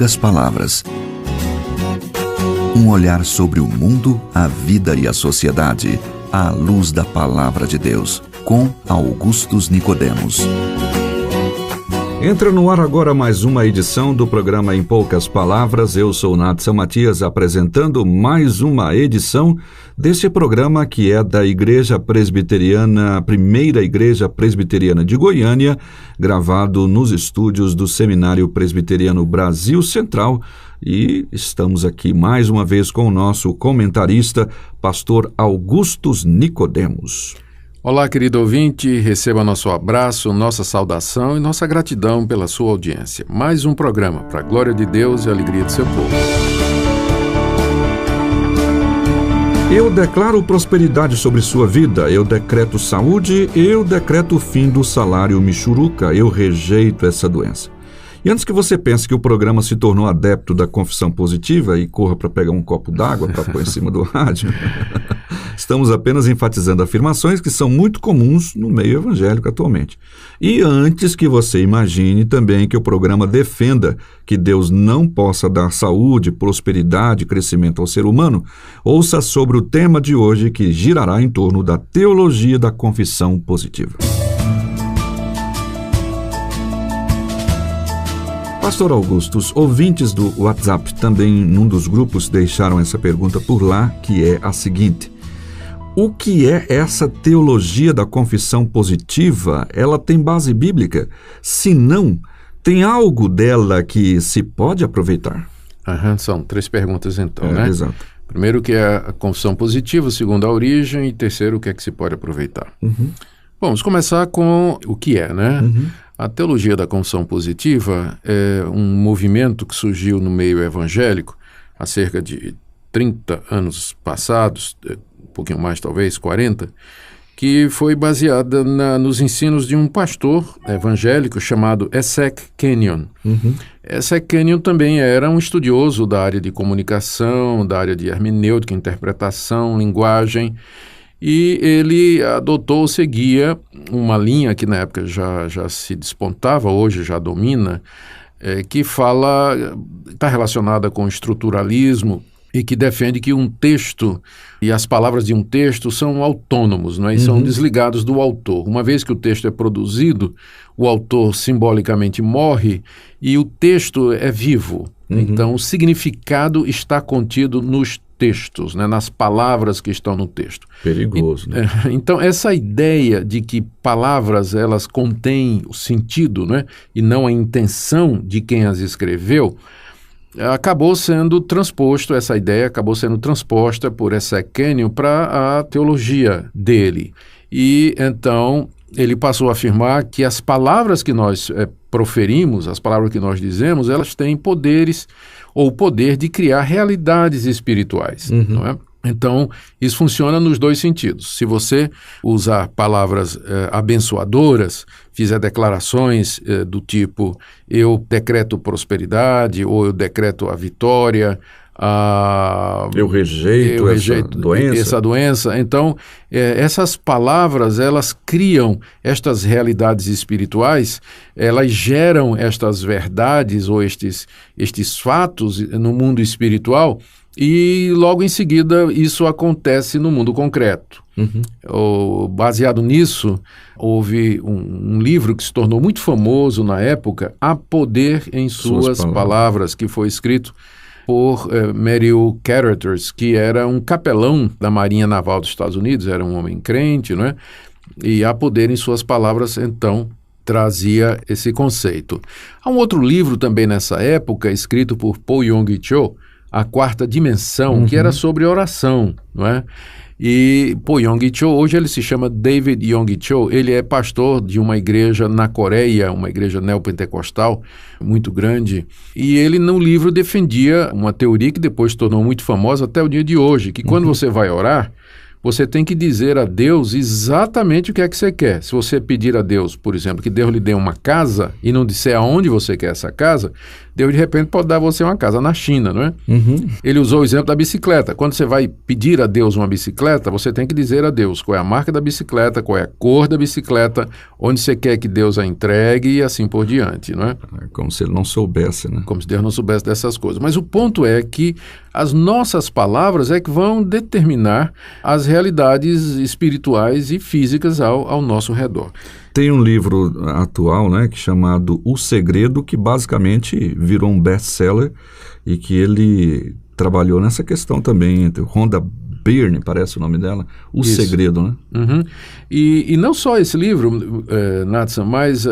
poucas palavras. Um olhar sobre o mundo, a vida e a sociedade, à luz da Palavra de Deus, com Augustus Nicodemos. Entra no ar agora mais uma edição do programa Em Poucas Palavras. Eu sou Natson Matias, apresentando mais uma edição desse programa que é da Igreja Presbiteriana, Primeira Igreja Presbiteriana de Goiânia, gravado nos estúdios do Seminário Presbiteriano Brasil Central. E estamos aqui mais uma vez com o nosso comentarista, pastor Augustus Nicodemos. Olá, querido ouvinte, receba nosso abraço, nossa saudação e nossa gratidão pela sua audiência. Mais um programa para a glória de Deus e a alegria do seu povo. Eu declaro prosperidade sobre sua vida, eu decreto saúde, eu decreto o fim do salário michuruca, eu rejeito essa doença. E antes que você pense que o programa se tornou adepto da confissão positiva e corra para pegar um copo d'água para pôr em cima do rádio, estamos apenas enfatizando afirmações que são muito comuns no meio evangélico atualmente. E antes que você imagine também que o programa defenda que Deus não possa dar saúde, prosperidade e crescimento ao ser humano, ouça sobre o tema de hoje que girará em torno da teologia da confissão positiva. Pastor Augustus, ouvintes do WhatsApp também num dos grupos deixaram essa pergunta por lá, que é a seguinte: o que é essa teologia da confissão positiva? Ela tem base bíblica? Se não, tem algo dela que se pode aproveitar? São 3 perguntas então, né? Exato. Primeiro, o que é a confissão positiva, segundo a origem, e terceiro, o que é que se pode aproveitar. Bom, vamos começar com o que é, né? A teologia da confissão positiva é um movimento que surgiu no meio evangélico há cerca de 30 anos passados, um pouquinho mais talvez, 40, que foi baseada nos ensinos de um pastor evangélico chamado Essek Kenyon. Essek Kenyon também era um estudioso da área de comunicação, da área de hermenêutica, interpretação, linguagem, e ele adotou, seguia uma linha que na época já se despontava, hoje já domina, que está relacionada com o estruturalismo e que defende que um texto e as palavras de um texto são autônomos, não é? E são desligados do autor. Uma vez que o texto é produzido, o autor simbolicamente morre e o texto é vivo. Então, o significado está contido nos textos, né, nas palavras que estão no texto. Perigoso, né? Então, essa ideia de que palavras elas contêm o sentido, né, e não a intenção de quem as escreveu, acabou sendo transposto, essa ideia acabou sendo transposta por Essek Kenyon para a teologia dele. E então ele passou a afirmar que as palavras que nós proferimos, as palavras que nós dizemos, elas têm poderes ou o poder de criar realidades espirituais, não é? Então, isso funciona nos 2 sentidos. Se você usar palavras abençoadoras, fizer declarações do tipo eu decreto prosperidade ou eu decreto a vitória, eu rejeito essa doença. Então, essas palavras, elas criam estas realidades espirituais, elas geram estas verdades ou estes fatos no mundo espiritual e logo em seguida isso acontece no mundo concreto. Baseado nisso, houve um livro que se tornou muito famoso na época, Há Poder em Suas Palavras, que foi escrito por Matthew Carothers, que era um capelão da Marinha Naval dos Estados Unidos, era um homem crente, né? E Há Poder em Suas Palavras, então, trazia esse conceito. Há um outro livro também nessa época, escrito por Paul Yonggi-Cho, A Quarta Dimensão, que era sobre oração, não é? E Yonggi-Cho, hoje ele se chama David Yonggi-Cho, ele é pastor de uma igreja na Coreia, uma igreja neopentecostal muito grande, e ele no livro defendia uma teoria que depois se tornou muito famosa até o dia de hoje, que quando você vai orar, você tem que dizer a Deus exatamente o que é que você quer. Se você pedir a Deus, por exemplo, que Deus lhe dê uma casa e não disser aonde você quer essa casa, Deus de repente pode dar a você uma casa na China, não é? Ele usou o exemplo da bicicleta. Quando você vai pedir a Deus uma bicicleta, você tem que dizer a Deus qual é a marca da bicicleta, qual é a cor da bicicleta, onde você quer que Deus a entregue e assim por diante, não é? É como se ele não soubesse, né? Como se Deus não soubesse dessas coisas. Mas o ponto é que as nossas palavras é que vão determinar as realidades espirituais e físicas ao nosso redor. Tem um livro atual, né, que é chamado O Segredo, que basicamente virou um best-seller e que ele trabalhou nessa questão também, entre Rhonda Byrne, parece o nome dela, O Isso. Segredo, né? E não só esse livro, Natsan, mas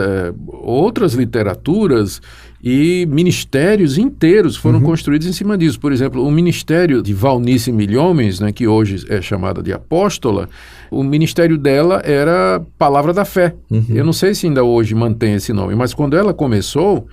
outras literaturas e ministérios inteiros foram construídos em cima disso. Por exemplo, o ministério de Valnice Milhomens, né, que hoje é chamada de apóstola, o ministério dela era Palavra da Fé. Eu não sei se ainda hoje mantém esse nome, mas quando ela começou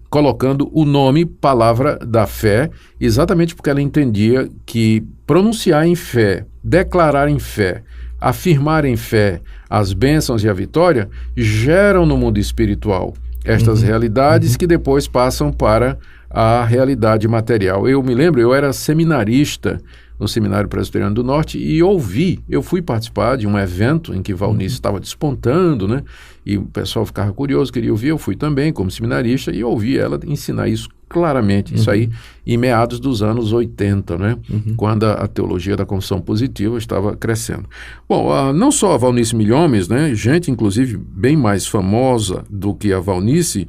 colocando o nome Palavra da Fé, exatamente porque ela entendia que pronunciar em fé, declarar em fé, afirmar em fé as bênçãos e a vitória geram no mundo espiritual estas realidades que depois passam para a realidade material. Eu me lembro, eu era seminarista no Seminário Presbiteriano do Norte e eu fui participar de um evento em que Valnice estava despontando, né? E o pessoal ficava curioso, queria ouvir, eu fui também como seminarista e ouvi ela ensinar isso claramente, isso aí em meados dos anos 80, né? Quando a teologia da confissão positiva estava crescendo. Bom, não só a Valnice Milhomens, né? Gente, inclusive, bem mais famosa do que a Valnice,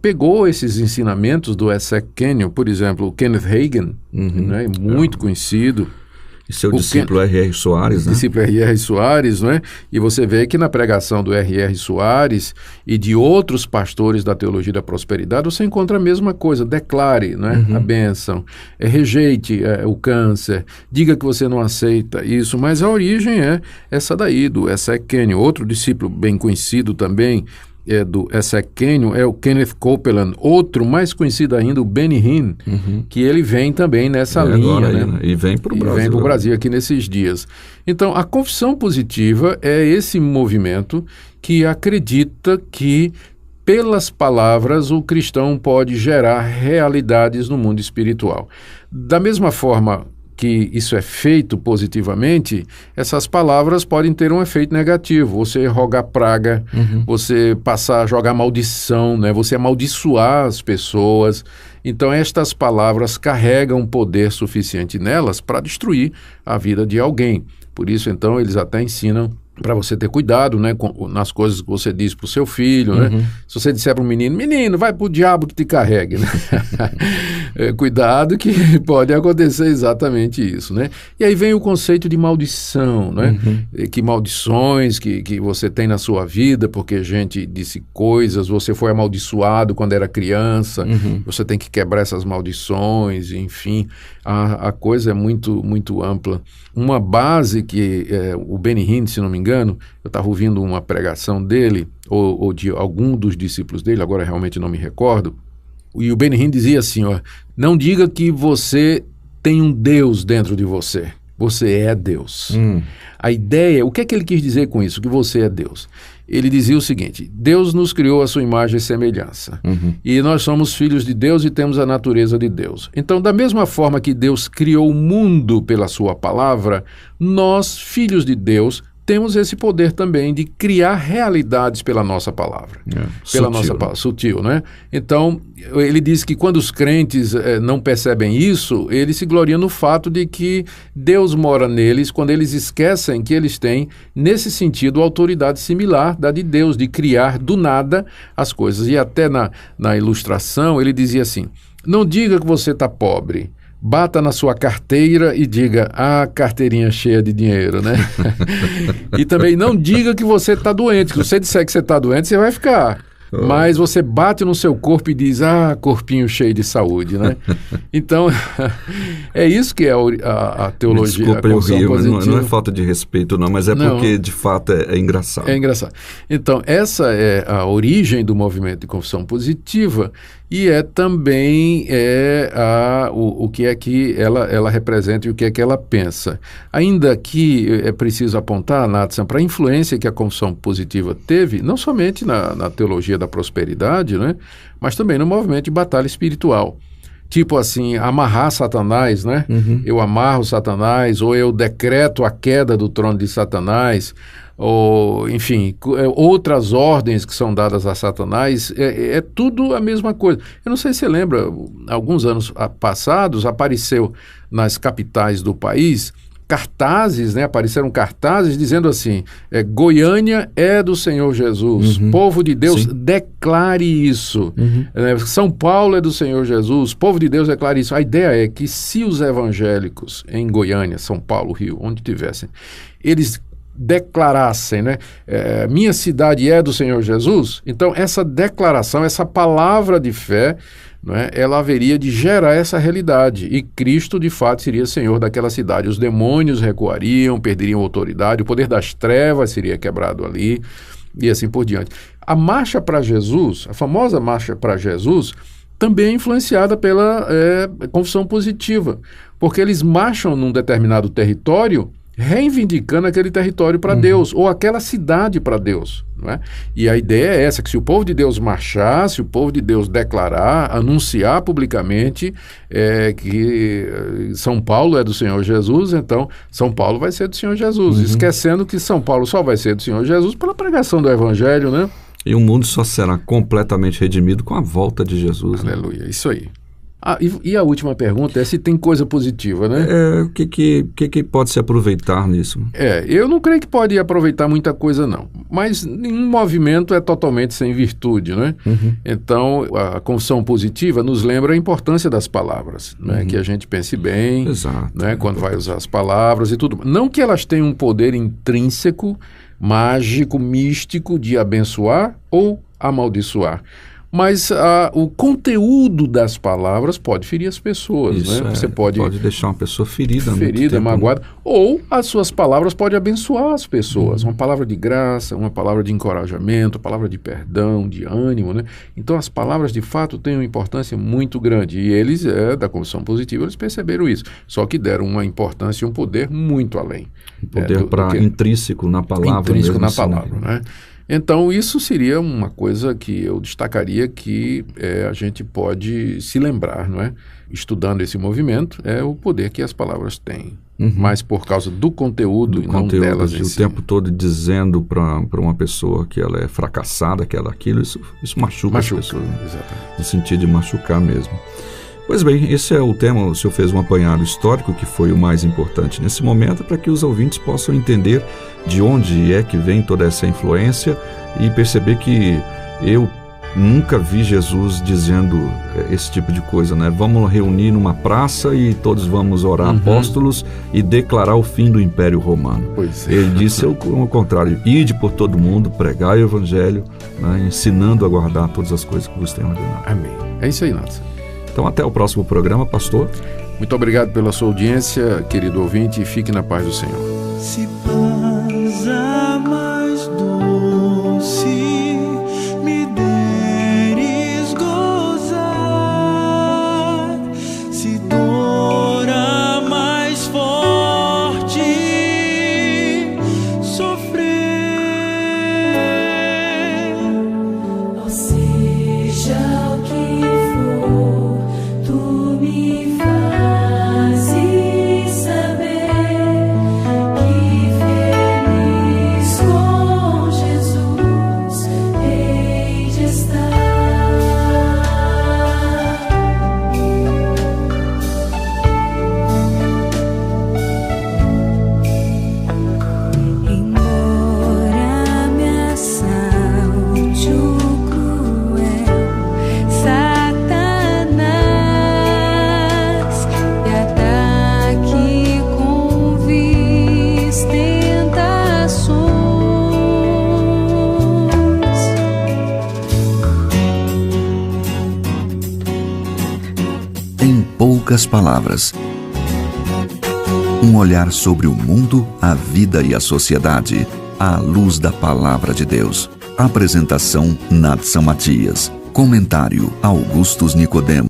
pegou esses ensinamentos do Essek Kenyon, por exemplo, o Kenneth Hagin, né? Muito conhecido. E seu discípulo R.R. Soares, né? Discípulo R.R. Soares, não é? E você vê que na pregação do R.R. Soares e de outros pastores da teologia da prosperidade, você encontra a mesma coisa. Declare, não é? A bênção, rejeite o câncer, diga que você não aceita isso, mas a origem é essa daí, do Essek Kenyon. Outro discípulo bem conhecido também, do Essek Kenyon, é o Kenneth Copeland, outro mais conhecido ainda, o Benny Hinn, que ele vem também nessa linha, agora, né? aí, né? E vem para o Brasil. Vem para o Brasil aqui nesses dias. Então, a confissão positiva é esse movimento que acredita que pelas palavras o cristão pode gerar realidades no mundo espiritual. Da mesma forma que isso é feito positivamente, essas palavras podem ter um efeito negativo. Você rogar praga, você passar a jogar maldição, né? Você amaldiçoar as pessoas. Então, estas palavras carregam poder suficiente nelas para destruir a vida de alguém. Por isso, então, eles até ensinam para você ter cuidado, né, nas coisas que você diz para o seu filho, né? Se você disser para um menino, vai para o diabo que te carregue, né? Cuidado que pode acontecer exatamente isso, né? E aí vem o conceito de maldição, né? Que maldições que você tem na sua vida porque gente disse coisas, você foi amaldiçoado quando era criança, você tem que quebrar essas maldições, enfim, a coisa é muito, muito ampla. Uma base que o Benny Hinn, se não me engano, eu estava ouvindo uma pregação dele, ou de algum dos discípulos dele, agora realmente não me recordo, e o Benny Hinn dizia assim, não diga que você tem um Deus dentro de você, você é Deus. A ideia, o que é que ele quis dizer com isso, que você é Deus? Ele dizia o seguinte, Deus nos criou a sua imagem e semelhança, e nós somos filhos de Deus e temos a natureza de Deus. Então, da mesma forma que Deus criou o mundo pela sua palavra, nós, filhos de Deus, temos esse poder também de criar realidades pela nossa palavra. Pela nossa palavra, sutil, né? Então, ele diz que quando os crentes não percebem isso, eles se gloriam no fato de que Deus mora neles, quando eles esquecem que eles têm, nesse sentido, autoridade similar da de Deus, de criar do nada as coisas. E até na ilustração, ele dizia assim, não diga que você está pobre, bata na sua carteira e diga, carteirinha cheia de dinheiro, né? E também não diga que você está doente, que se você disser que você está doente, você vai ficar. mas você bate no seu corpo e diz, corpinho cheio de saúde, né? Então, é isso que é a teologia. Desculpa, eu rio, não é falta de respeito não, mas porque de fato é engraçado. É engraçado. Então, essa é a origem do movimento de confissão positiva e é também o que é que ela representa e o que é que ela pensa. Ainda que é preciso apontar, Natsan, para a influência que a confissão positiva teve, não somente na teologia da prosperidade, né, mas também no movimento de batalha espiritual. Tipo assim, amarrar Satanás, né? Uhum. Eu amarro Satanás, ou eu decreto a queda do trono de Satanás, ou, enfim, outras ordens que são dadas a Satanás, é tudo a mesma coisa. Eu não sei se você lembra, alguns anos passados, apareceu nas capitais do país cartazes, né? Apareceram cartazes dizendo assim, Goiânia é do Senhor Jesus, povo de Deus, sim, declare isso. São Paulo é do Senhor Jesus, povo de Deus, declare isso. A ideia é que se os evangélicos em Goiânia, São Paulo, Rio, onde tivessem, eles declarassem, né? Minha cidade é do Senhor Jesus, então essa declaração, essa palavra de fé, não é? Ela haveria de gerar essa realidade e Cristo de fato seria Senhor daquela cidade. Os demônios recuariam, perderiam autoridade, o poder das trevas seria quebrado ali e assim por diante. A marcha para Jesus, a famosa marcha para Jesus, também é influenciada pela confissão positiva, porque eles marcham num determinado território reivindicando aquele território para Deus, ou aquela cidade para Deus. Não é? E a ideia é essa, que se o povo de Deus marchar, se o povo de Deus declarar, anunciar publicamente que São Paulo é do Senhor Jesus, então São Paulo vai ser do Senhor Jesus, esquecendo que São Paulo só vai ser do Senhor Jesus pela pregação do Evangelho, né? E o mundo só será completamente redimido com a volta de Jesus. Aleluia, né? Isso aí. E a última pergunta é se tem coisa positiva, né? O que pode se aproveitar nisso? Eu não creio que pode aproveitar muita coisa, não. Mas nenhum movimento é totalmente sem virtude, né? Então, a confissão positiva nos lembra a importância das palavras, né? Que a gente pense bem, exato, né? Quando vai usar as palavras e tudo. Não que elas tenham um poder intrínseco, mágico, místico de abençoar ou amaldiçoar. Mas o conteúdo das palavras pode ferir as pessoas, isso, né? Você pode deixar uma pessoa ferida, magoada, ou as suas palavras podem abençoar as pessoas. Uma palavra de graça, uma palavra de encorajamento, uma palavra de perdão, de ânimo, né? Então as palavras de fato têm uma importância muito grande e eles, da confissão positiva, eles perceberam isso, só que deram uma importância e um poder muito além. Um poder intrínseco na palavra. Intrínseco na palavra, né? Então, isso seria uma coisa que eu destacaria que a gente pode se lembrar, não é? Estudando esse movimento, é o poder que as palavras têm. Mas por causa do conteúdo e não delas em si. O tempo todo dizendo para uma pessoa que ela é fracassada, que ela é aquilo, isso machuca as pessoas. Exatamente. No sentido de machucar mesmo. Pois bem, esse é o tema, o senhor fez um apanhado histórico que foi o mais importante nesse momento para que os ouvintes possam entender de onde é que vem toda essa influência e perceber que eu nunca vi Jesus dizendo esse tipo de coisa, né? Vamos reunir numa praça e todos vamos orar apóstolos e declarar o fim do Império Romano. Pois é. Ele disse ao contrário, ide por todo mundo, pregai o Evangelho, né? Ensinando a guardar todas as coisas que vos tenho ordenado. Amém. É isso aí, Nathan. Então, até o próximo programa, pastor. Muito obrigado pela sua audiência, querido ouvinte, e fique na paz do Senhor. Se paz a mais doce me deres gozar, se dor a mais forte sofrer, ou seja o que tu me fazes saber que Poucas palavras. Um olhar sobre o mundo, a vida e a sociedade, à luz da Palavra de Deus. Apresentação: Nadson Matias. Comentário: Augustus Nicodemo.